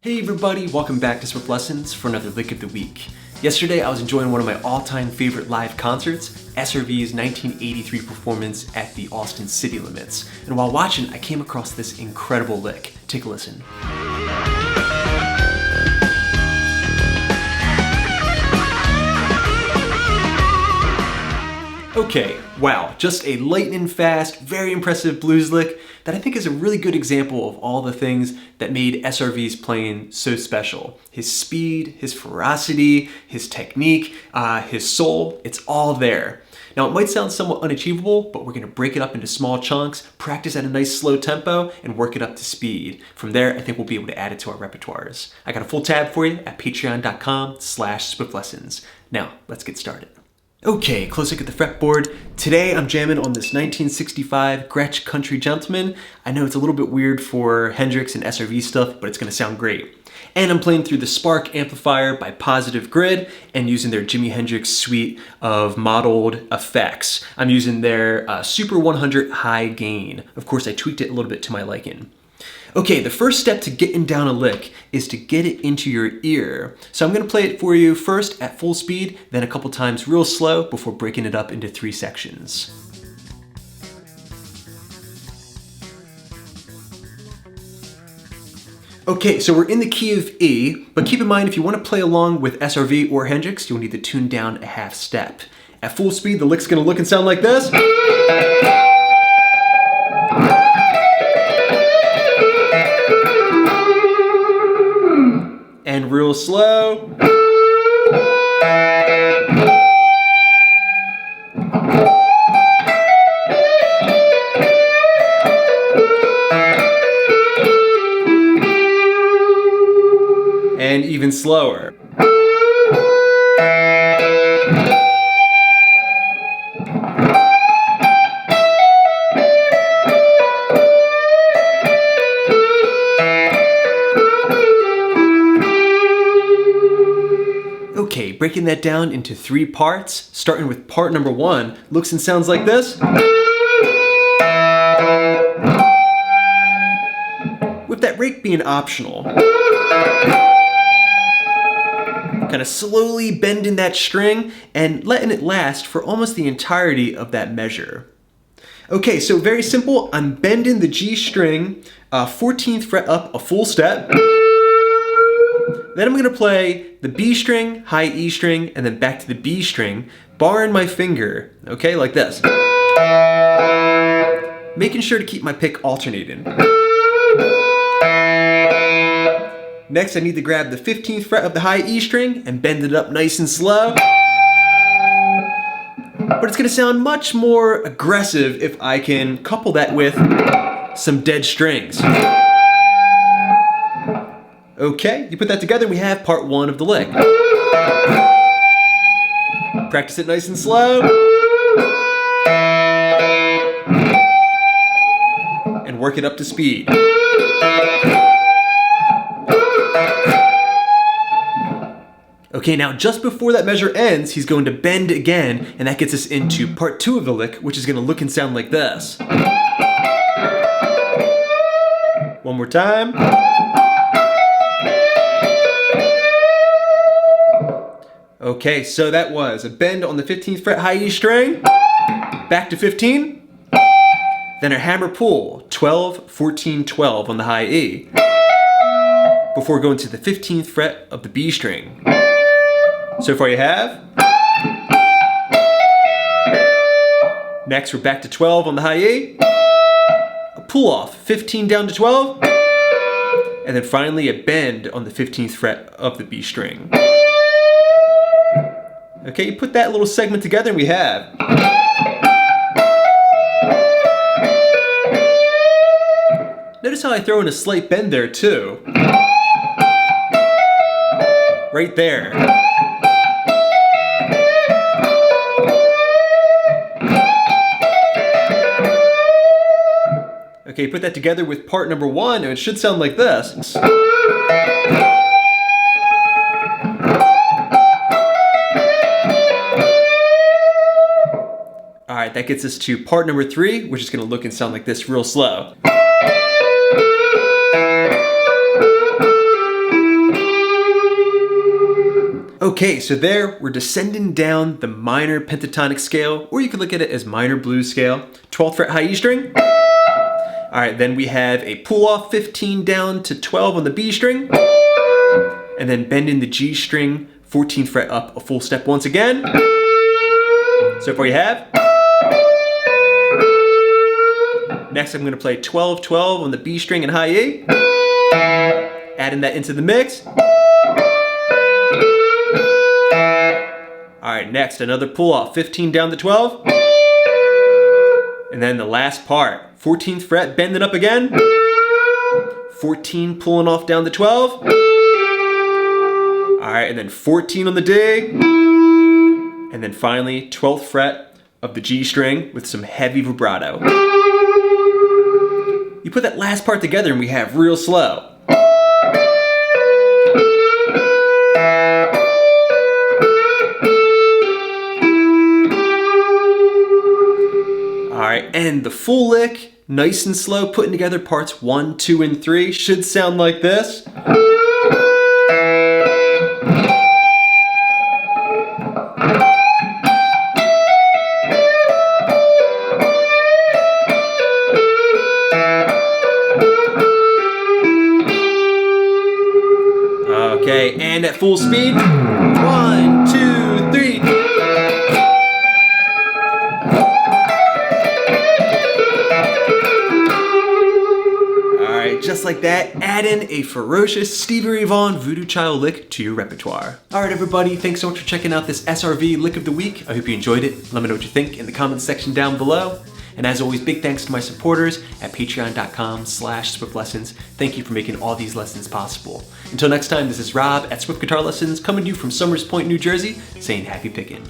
Hey everybody, welcome back to Swift Lessons for another Lick of the Week. Yesterday I was enjoying one of my all-time favorite live concerts, SRV's 1983 performance at the Austin City Limits. And while watching, I came across this incredible lick. Take a listen. Okay, wow, just a lightning fast, very impressive blues lick that I think is a really good example of all the things that made SRV's playing so special. His speed, his ferocity, his technique, his soul, it's all there. Now it might sound somewhat unachievable, but we're gonna break it up into small chunks, practice at a nice slow tempo, and work it up to speed. From there, I think we'll be able to add it to our repertoires. I got a full tab for you at patreon.com/swiftlessons. Now, let's get started. Okay, close look at the fretboard. Today I'm jamming on this 1965 Gretsch Country Gentleman. I know it's a little bit weird for Hendrix and SRV stuff, but it's gonna sound great. And I'm playing through the Spark Amplifier by Positive Grid and using their Jimi Hendrix suite of modeled effects. I'm using their Super 100 high gain. Of course, I tweaked it a little bit to my liking. Okay, the first step to getting down a lick is to get it into your ear. So I'm gonna play it for you first at full speed, then a couple times real slow before breaking it up into 3 sections. Okay, so we're in the key of E, but keep in mind if you wanna play along with SRV or Hendrix, you'll need to tune down a half step. At full speed, the lick's gonna look and sound like this. And real slow. And even slower. Okay, breaking that down into 3 parts, starting with part number 1, looks and sounds like this. With that rake being optional. Kind of slowly bending that string and letting it last for almost the entirety of that measure. Okay, so very simple, I'm bending the G string 14th fret up a full step. Then I'm gonna play the B string, high E string, and then back to the B string, barring my finger, okay, like this. Making sure to keep my pick alternating. Next, I need to grab the 15th fret of the high E string and bend it up nice and slow. But it's gonna sound much more aggressive if I can couple that with some dead strings. Okay, you put that together and we have part 1 of the lick. Practice it nice and slow. And work it up to speed. Okay, now just before that measure ends, he's going to bend again, and that gets us into part 2 of the lick, which is gonna look and sound like this. One more time. Okay, so that was a bend on the 15th fret high E string, back to 15, then a hammer pull, 12, 14, 12 on the high E, before going to the 15th fret of the B string. So far you have. Next we're back to 12 on the high E, a pull off, 15 down to 12, and then finally a bend on the 15th fret of the B string. Okay, you put that little segment together and we have. Notice how I throw in a slight bend there too. Right there. Okay, put that together with part number 1 and it should sound like this. Alright, that gets us to part number 3, which is going to look and sound like this real slow. Okay, so there we're descending down the minor pentatonic scale, or you could look at it as minor blues scale. 12th fret high E string. All right, then we have a pull off 15 down to 12 on the B string, and then bending the G string 14th fret up a full step once again. So far you have. Next I'm gonna play 12-12 on the B string and high E, adding that into the mix. All right, next another pull off, 15 down to 12. And then the last part, 14th fret, bending up again. 14 pulling off down to 12. All right, and then 14 on the D. And then finally, 12th fret of the G string with some heavy vibrato. You put that last part together and we have real slow. Alright, and the full lick, nice and slow, putting together parts 1, 2, and 3, should sound like this. Okay, and at full speed, 1, 2, 3. Alright, just like that, add in a ferocious Stevie Ray Vaughan Voodoo Child lick to your repertoire. Alright everybody, thanks so much for checking out this SRV lick of the week. I hope you enjoyed it. Let me know what you think in the comments section down below. And as always, big thanks to my supporters at patreon.com/SwiftLessons. Thank you for making all these lessons possible. Until next time, this is Rob at Swift Guitar Lessons, coming to you from Summers Point, New Jersey, saying happy picking.